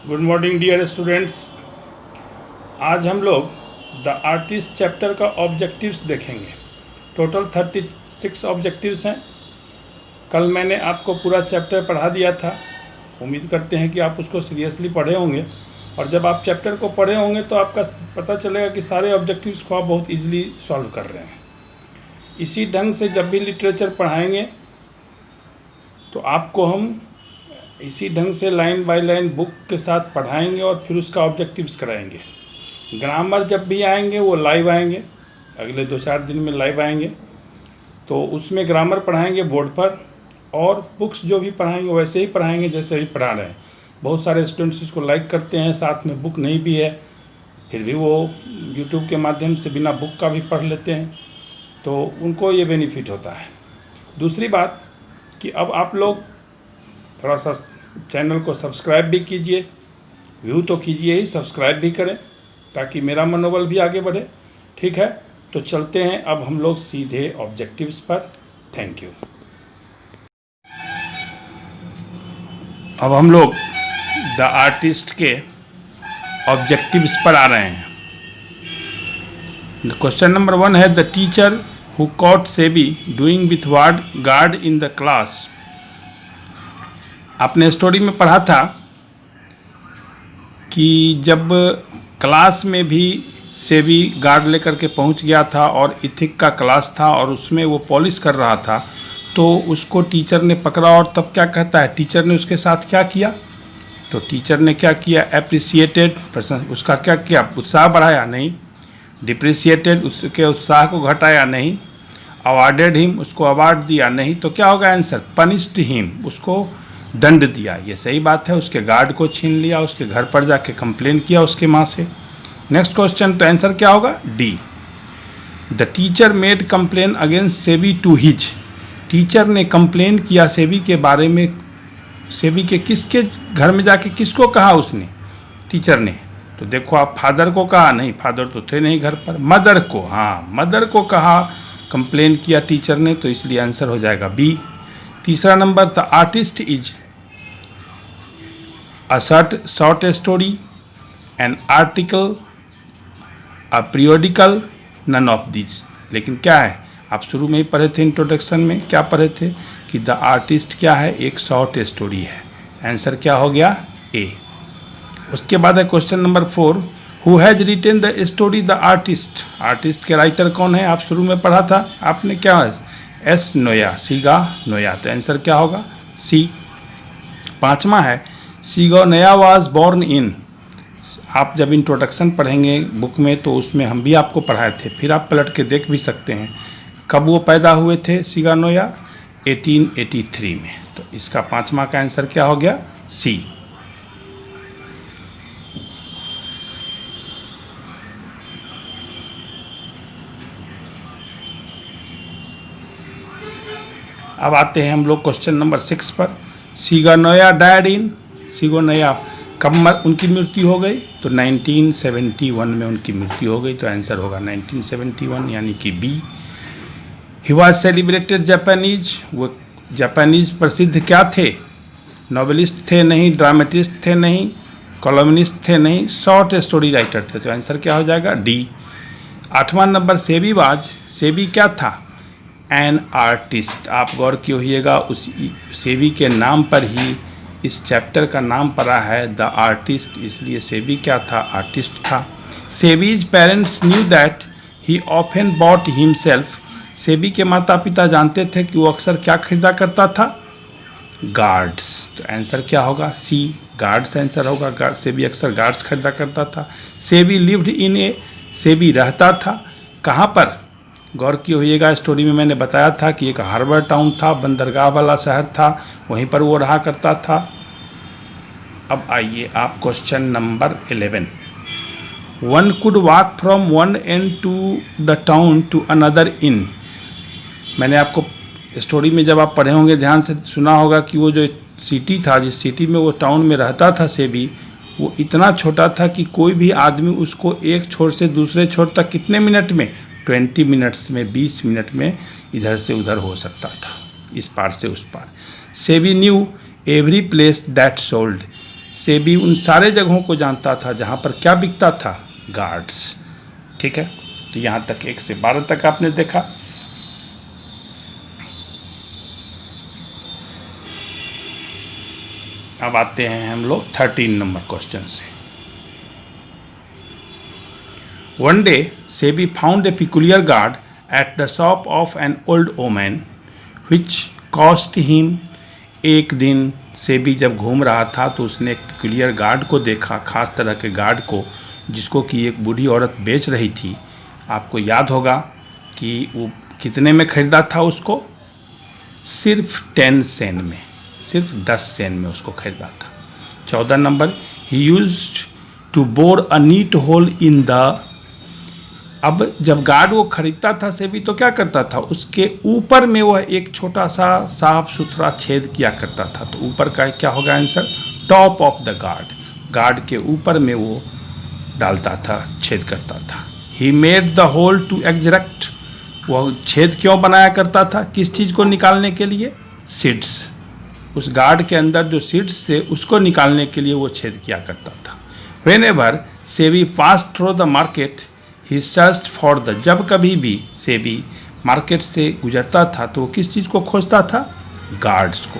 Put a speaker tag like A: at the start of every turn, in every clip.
A: Good morning dear students. आज हम लोग द आर्टिस्ट चैप्टर का ऑब्जेक्टिव्स देखेंगे। टोटल 36 ऑब्जेक्टिव्स हैं। कल मैंने आपको पूरा चैप्टर पढ़ा दिया था। उम्मीद करते हैं कि आप उसको सीरियसली पढ़े होंगे, और जब आप चैप्टर को पढ़े होंगे तो आपका पता चलेगा कि सारे ऑब्जेक्टिव्स को आप बहुत ईजिली सॉल्व कर रहे हैं। इसी ढंग से जब भी लिटरेचर पढ़ाएंगे तो आपको हम इसी ढंग से लाइन बाय लाइन बुक के साथ पढ़ाएंगे और फिर उसका ऑब्जेक्टिव्स कराएंगे। ग्रामर जब भी आएंगे वो लाइव आएंगे, अगले 2-4 दिन में लाइव आएंगे, तो उसमें ग्रामर पढ़ाएंगे बोर्ड पर, और बुक्स जो भी पढ़ाएंगे वैसे ही पढ़ाएंगे जैसे ही पढ़ा रहे हैं। बहुत सारे स्टूडेंट्स इसको लाइक करते हैं, साथ में बुक नहीं भी है फिर भी वो यूट्यूब के माध्यम से बिना बुक का भी पढ़ लेते हैं, तो उनको ये बेनिफिट होता है। दूसरी बात कि अब आप लोग थोड़ा सा चैनल को सब्सक्राइब भी कीजिए, व्यू तो कीजिए ही, सब्सक्राइब भी करें ताकि मेरा मनोबल भी आगे बढ़े। ठीक है, तो चलते हैं अब हम लोग सीधे ऑब्जेक्टिव्स पर। Thank you. अब हम लोग द आर्टिस्ट के ऑब्जेक्टिव्स पर आ रहे हैं। क्वेश्चन नंबर 1 है the teacher who caught Seibei doing with gourd in the class. आपने स्टोरी में पढ़ा था कि जब क्लास में भी सेबी गार्ड लेकर के पहुंच गया था और इथिक का क्लास था और उसमें वो पॉलिश कर रहा था, तो उसको टीचर ने पकड़ा और तब क्या कहता है, टीचर ने उसके साथ क्या किया? तो टीचर ने क्या किया? एप्रिसिएटेड, उसका क्या किया? उत्साह बढ़ाया? नहीं। डिप्रिसिएटेड, उसके उत्साह को घटाया? नहीं। अवार्डेड हिम, उसको अवार्ड दिया? नहीं। तो क्या होगा आंसर? पनिश्ड हिम, उसको दंड दिया। ये सही बात है। उसके गार्ड को छीन लिया, उसके घर पर जाके कंप्लेन किया उसके माँ से। नेक्स्ट क्वेश्चन, तो आंसर क्या होगा? D. The teacher made complain against Seibei to his. Teacher ने कंप्लेन किया सेबी के बारे में। सेबी के किसके घर में जाके किसको कहा उसने? टीचर ने। तो देखो आप, फादर को कहा? नहीं, फादर तो थे नहीं घर पर। मदर को, हाँ मदर को कहा, कंप्लेन किया टीचर ने, तो इसलिए आंसर हो जाएगा बी। तीसरा नंबर, the artist is a short story, an article, a periodical, none of this. लेकिन क्या है, आप शुरू में ही पढ़े थे, इंट्रोडक्शन में क्या पढ़े थे कि द आर्टिस्ट क्या है? एक शॉर्ट स्टोरी है। आंसर क्या हो गया? ए। उसके बाद है question number 4, who has retain the story the artist. Artist के राइटर कौन है? आप शुरू में पढ़ा था आपने, क्या है? एस नोया, सीगा नोया। तो आंसर क्या होगा? सी। पांचवा है सीगा नोया वाज बोर्न इन। आप जब इंट्रोडक्शन पढ़ेंगे बुक में तो उसमें हम भी आपको पढ़ाए थे, फिर आप पलट के देख भी सकते हैं कब वो पैदा हुए थे सीगा नोया? 1883 में। तो इसका पांचवा का आंसर क्या हो गया? सी। अब आते हैं हम लोग क्वेश्चन नंबर 6 पर। सीगानोया डायड इन। सीगानोया कब उनकी मृत्यु हो गई? तो 1971 में उनकी मृत्यु हो गई। तो आंसर होगा 1971, यानी कि B. He was celebrated Japanese. वो जापानीज प्रसिद्ध क्या थे? नॉवेलिस्ट थे? नहीं। ड्रामेटिस्ट थे? नहीं। कॉलमनिस्ट थे? नहीं। शॉर्ट स्टोरी राइटर थे। तो आंसर क्या हो जाएगा? डी। 8वां नंबर, सेबी वाज। सेबी क्या था? An artist. आप गौर किए होइएगा, उस सेबी के नाम पर ही इस चैप्टर का नाम पड़ा है द आर्टिस्ट, इसलिए सेबी क्या था? आर्टिस्ट था। Seibei's parents knew that he often bought himself. Seibei के माता पिता जानते थे कि वो अक्सर क्या खरीदा करता था? गार्ड्स। तो आंसर क्या होगा? सी, गार्ड्स आंसर होगा। सेबी अक्सर गार्ड्स खरीदा करता था। सेबी लिव्ड इन ए। सेबी रहता था कहाँ पर? गौर किए होइएगा, स्टोरी में मैंने बताया था कि एक हार्बर टाउन था, बंदरगाह वाला शहर था, वहीं पर वो रहा करता था। अब आइए आप question number 11। One could walk from one end to the town to another inn. मैंने आपको स्टोरी में जब आप पढ़े होंगे ध्यान से सुना होगा कि वो जो सिटी था, जिस सिटी में वो टाउन में रहता था सेबी, वो इतना छोटा था कि कोई भी आदमी उसको एक छोर से दूसरे छोर तक कितने मिनट में? 20 मिनट्स में, 20 मिनट में इधर से उधर हो सकता था, इस पार से उस पार। Seibei knew every place that sold. Seibei उन सारे जगहों को जानता था जहाँ पर क्या बिकता था, गार्ड्स। ठीक है, तो यहाँ तक 1 से 12 तक आपने देखा। अब आते हैं हम लोग 13 नंबर क्वेश्चन से। One day, Sebi found a peculiar guard at the shop of an old woman, which cost him। एक दिन सेबी जब घूम रहा था तो उसने एक पेक्यूलियर गार्ड को देखा, खास तरह के गार्ड को, जिसको कि एक बूढ़ी औरत बेच रही थी। आपको याद होगा कि वो कितने में ख़रीदा था उसको, सिर्फ 10 सेन में, सिर्फ 10 सेन में उसको ख़रीदा था। 14 number, he used to bore a neat hole in the. अब जब गार्ड वो खरीदता था सेबी तो क्या करता था, उसके ऊपर में वह एक छोटा सा साफ सुथरा छेद किया करता था। तो ऊपर का क्या होगा answer, top of the gourd, gourd के ऊपर में वो डालता था, छेद करता था। He made the hole to extract. वह छेद क्यों बनाया करता था, किस चीज़ को निकालने के लिए, सीड्स। उस गार्ड के अंदर जो सीड्स थे उसको निकालने के लिए वो छेद किया करता था। When ever SEBI pass through the market he search for the. जब कभी भी सेबी मार्केट से गुजरता था तो वो किस चीज़ को खोजता था, गार्ड्स को।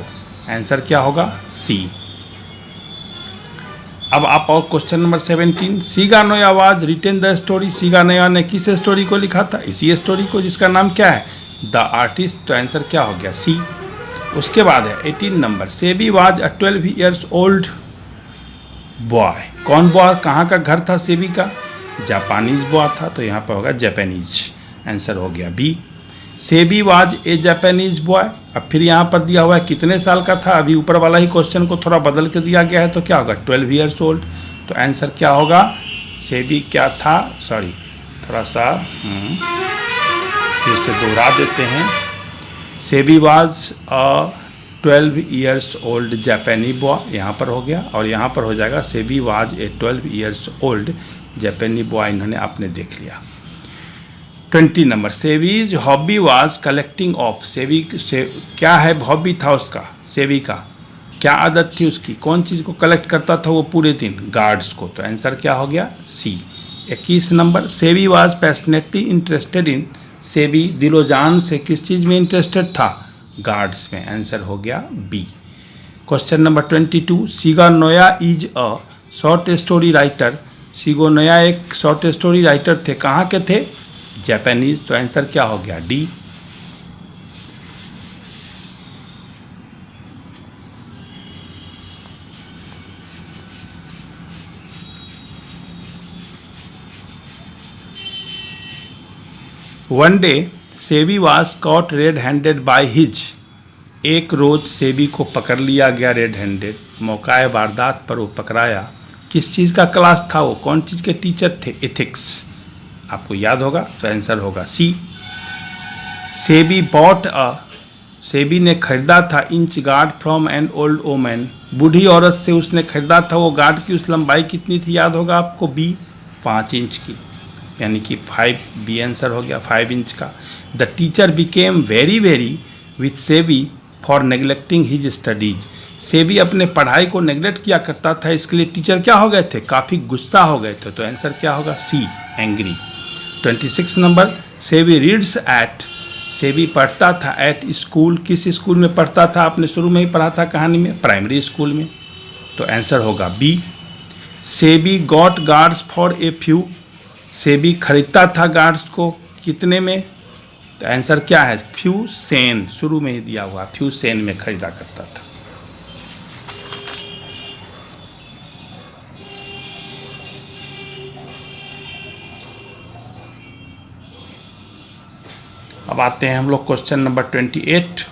A: आंसर क्या होगा, सी। अब आप और क्वेश्चन नंबर 17। सीगा Noah was written the story. सीगा नोया ने किस स्टोरी को लिखा था, इसी स्टोरी को, जिसका नाम क्या है, द आर्टिस्ट। तो आंसर क्या हो गया, सी। उसके बाद है 18 number. Seibei was a 12 years old boy. कौन बॉय, कहाँ का घर था सेबी का, जापानीज बॉय था, तो यहाँ पर होगा जापानीज। आंसर हो गया B. Seibei was a Japanese boy. अब फिर यहाँ पर दिया हुआ है कितने साल का था, अभी ऊपर वाला ही क्वेश्चन को थोड़ा बदल के दिया गया है, तो क्या होगा, 12 ईयर्स ओल्ड। तो आंसर क्या होगा, सेबी क्या था, सॉरी थोड़ा सा फिर से दोहरा देते हैं। Seibei was a 12 years old जापानी बॉय, यहाँ पर हो गया, और यहाँ पर हो जाएगा Seibei was a 12 years old जापानी बॉय। इन्होंने आपने देख लिया। 20 number. Seibei's hobby was collecting of. Seibei से क्या है, हॉबी था उसका, सेबी का क्या आदत थी उसकी, कौन चीज़ को कलेक्ट करता था वो पूरे दिन, गार्ड्स को। तो आंसर क्या हो गया, सी। 21 number. Seibei was passionately interested in. SEBI दिलो जान से किस चीज़ में इंटरेस्टेड था, गार्ड्स में। आंसर हो गया B. Question number 22। Shiga Naoya is a short story writer. Shiga Naoya एक शॉर्ट स्टोरी राइटर थे, कहाँ के थे, जापानीज। तो आंसर क्या हो गया, D. One day SEBI was cot red handed by his. एक रोज सेबी को पकड़ लिया गया रेड हैंडेड, मौकाए वारदात पर वो पकड़ाया। किस चीज़ का क्लास था वो, कौन चीज़ के टीचर थे, एथिक्स। आपको याद होगा, तो आंसर होगा C. Seibei bought a. Seibei ने खरीदा था inch gourd from an old woman. बूढ़ी औरत से उसने खरीदा था वो गार्ड की। उस लंबाई कितनी थी, याद होगा आपको, बी, 5 इंच की, यानी कि 5, बी आंसर हो गया 5 इंच का। The teacher became very with SEBI for neglecting his studies. SEBI अपने पढ़ाई को नेग्लेक्ट किया करता था, इसके लिए टीचर क्या हो गए थे, काफ़ी गुस्सा हो गए थे। तो आंसर क्या होगा, C, angry. 26 number. Seibei reads at. Seibei पढ़ता था एट स्कूल। किस स्कूल में पढ़ता था, आपने शुरू में ही पढ़ा था कहानी में, प्राइमरी स्कूल में। तो आंसर होगा B. Seibei got gourds for a few. Seibei खरीदता था गार्ड्स को कितने में, तो आंसर क्या है, फ्यू सेन। शुरू में ही दिया हुआ, फ्यू सेन में खरीदा करता था। अब आते हैं हम लोग question number 28।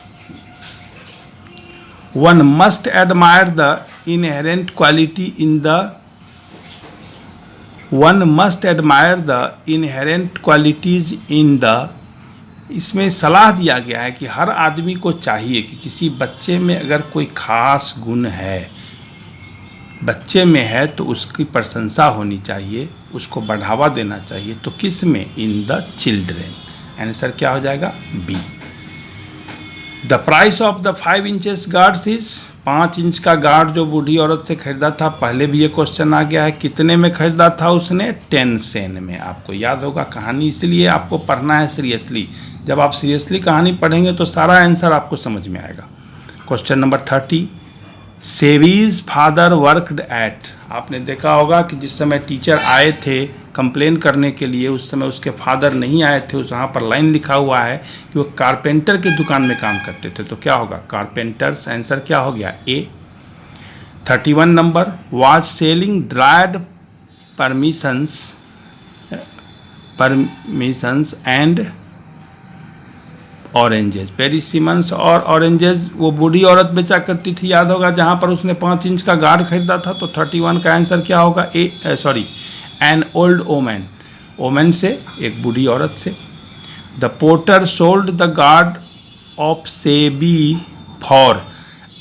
A: One must admire the inherent quality in the. One must admire the inherent qualities in the. इसमें सलाह दिया गया है कि हर आदमी को चाहिए कि किसी बच्चे में अगर कोई खास गुण है, बच्चे में है, तो उसकी प्रशंसा होनी चाहिए, उसको बढ़ावा देना चाहिए। तो किस में, इन द चिल्ड्रेन। आंसर क्या हो जाएगा, B. The price of the 5 inches gourds is, 5 inch का गार्ड जो बूढ़ी औरत से खरीदा था, पहले भी ये क्वेश्चन आ गया है, कितने में खरीदा था उसने, 10 सेन में। आपको याद होगा कहानी, इसलिए आपको पढ़ना है सीरियसली। जब आप सीरियसली कहानी पढ़ेंगे तो सारा आंसर आपको समझ में आएगा। क्वेश्चन नंबर 30, सेवीज फादर वर्कड एट, आपने देखा होगा कि जिस समय टीचर आए थे कंप्लेन करने के लिए, उस समय उसके फादर नहीं आए थे। उस वहाँ पर लाइन लिखा हुआ है कि वो कारपेंटर की दुकान में काम करते थे, तो क्या होगा, कारपेंटर्स। आंसर क्या हो गया, A. 31 number, was selling dried persimmons and oranges, persimmons और ऑरेंजेस वो बूढ़ी औरत बेचा करती थी, याद होगा, जहाँ पर उसने 5 इंच का गार्ड खरीदा था। तो 31 का आंसर क्या होगा, एन ओल्ड ओमैन, ओमैन से एक बूढ़ी औरत से। The porter sold the guard of SEBI for,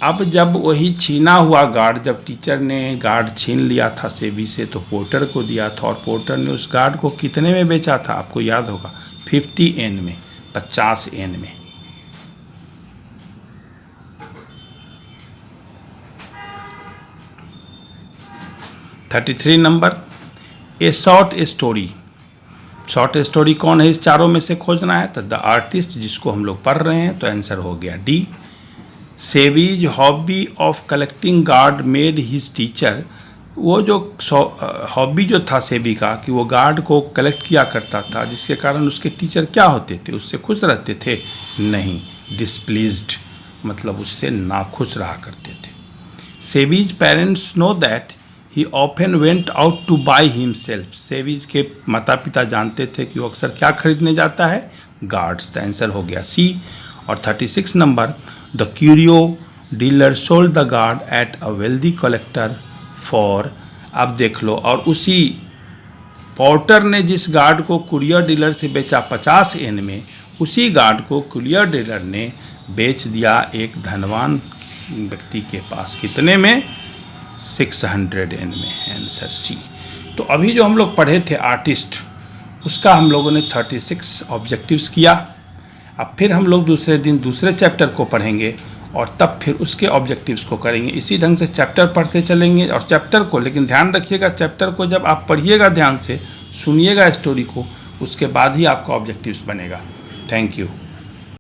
A: अब जब वही छीना हुआ गार्ड, जब टीचर ने गार्ड छीन लिया था सेबी से, तो पोर्टर को दिया था, और पोर्टर ने उस गार्ड को कितने में बेचा था, आपको याद होगा, 50 एन में, 50 एन में। नंबर, ए शॉर्ट स्टोरी, शॉर्ट स्टोरी कौन है इस चारों में से खोजना है, तो द आर्टिस्ट, जिसको हम लोग पढ़ रहे हैं, तो आंसर हो गया डी। सेवीज hobby of collecting gourd made his teacher, वो जो हॉबी जो था सेबी का कि वो गार्ड को कलेक्ट किया करता था, जिसके कारण उसके टीचर क्या होते थे, उससे खुश रहते थे, नहीं, डिसप्लीज्ड, मतलब उससे नाखुश रहा करते थे। Seibei's parents knew that he often went out to buy himself, Seibei's के माता पिता जानते थे कि वो अक्सर क्या खरीदने जाता है, गार्ड्स। तो आंसर हो गया सी। और 36 number, the curio dealer sold the guard at a wealthy collector for, अब देख लो, और उसी पोर्टर ने जिस गार्ड को कुरियर डीलर से बेचा 50 एन में, उसी गार्ड को कुरियर डीलर ने बेच दिया एक धनवान व्यक्ति के पास, कितने में, 600 एन में। Answer C. तो अभी जो हम लोग पढ़े थे आर्टिस्ट, उसका हम लोगों ने 36 ऑब्जेक्टिव्स किया। अब फिर हम लोग दूसरे दिन दूसरे चैप्टर को पढ़ेंगे और तब फिर उसके ऑब्जेक्टिव्स को करेंगे। इसी ढंग से चैप्टर पढ़ते चलेंगे और चैप्टर को, लेकिन ध्यान रखिएगा, चैप्टर को जब आप पढ़िएगा ध्यान से, सुनिएगा स्टोरी को, उसके बाद ही आपका ऑब्जेक्टिव्स बनेगा। Thank you.